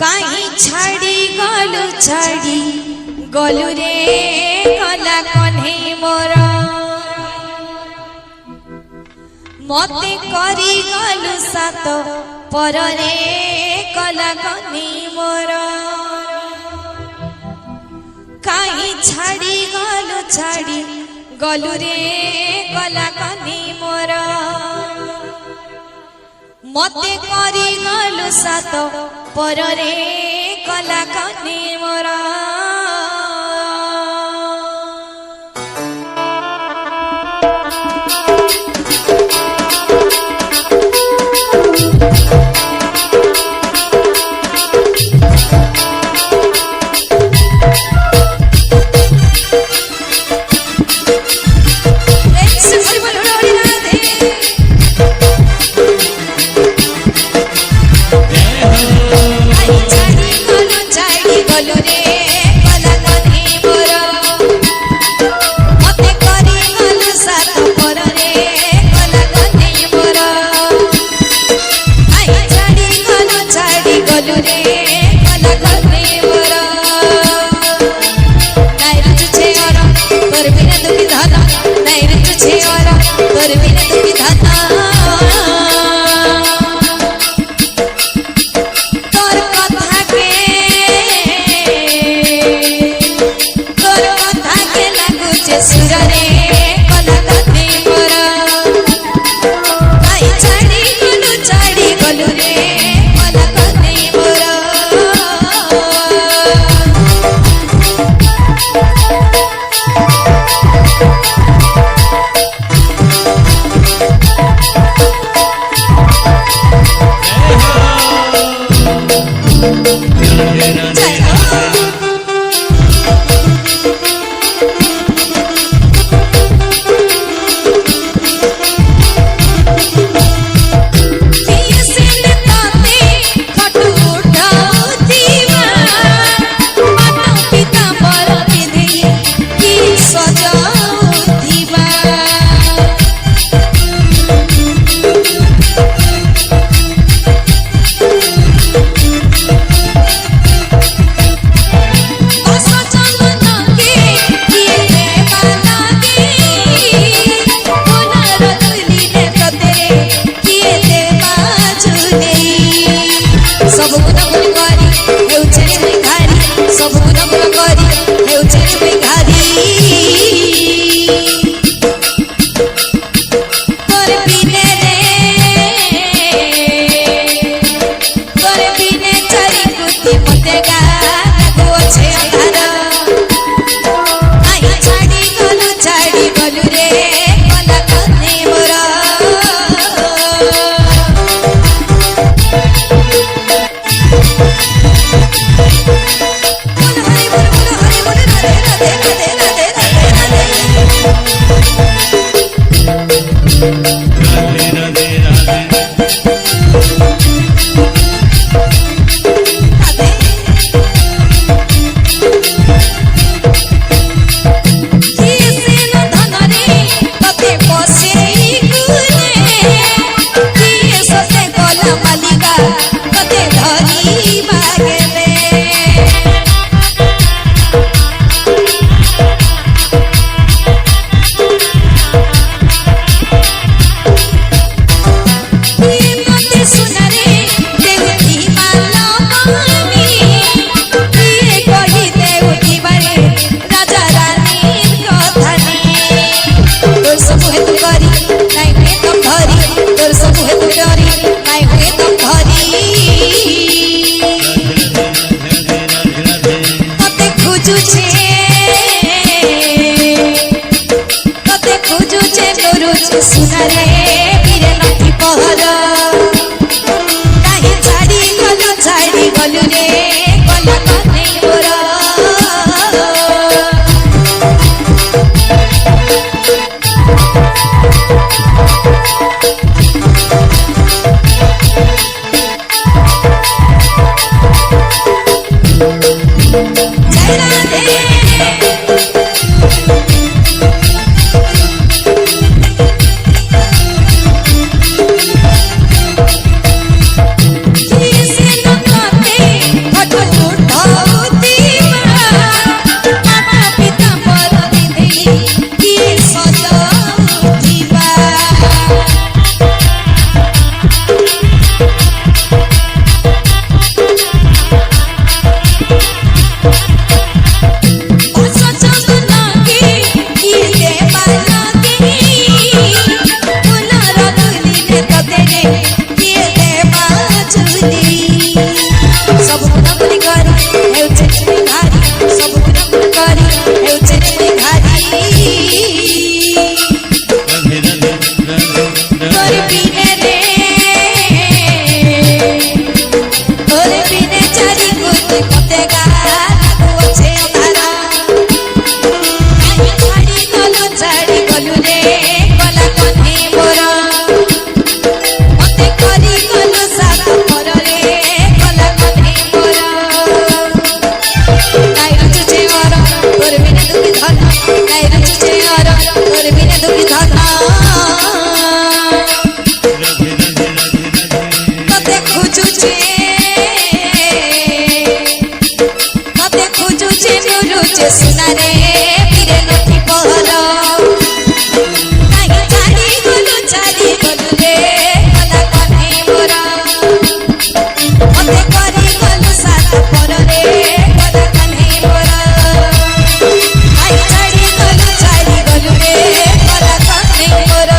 कहीं छाड़ी गलु रे गला कन्हे मोर मते करी गलु सात पर रे गला कन्हे मोर कहीं छाड़ी गलु रे गला कन्हे मोर मते करी गलु सात पर रे गला कन्हे मोर तुझे पतेगा लागू अच्छे अंधारा छाड़ी गलु रे कला कन्हे मोर मते करी गलु सारा पर रे कला कन्हे मोर नाइ रचुचे और तोर बिना दुखी धन नाइ रचुचे और तोर बिना दुखी धन तते खोजुचे मुरुचे सुना रे फिरे नथी पहल नाइ छाड़ी गलु रे कला कन्हे मोर मते करी गलु सारा पर रे कला कन्हे मोर नाइ छाड़ी गलु रे कला कन्हे मोर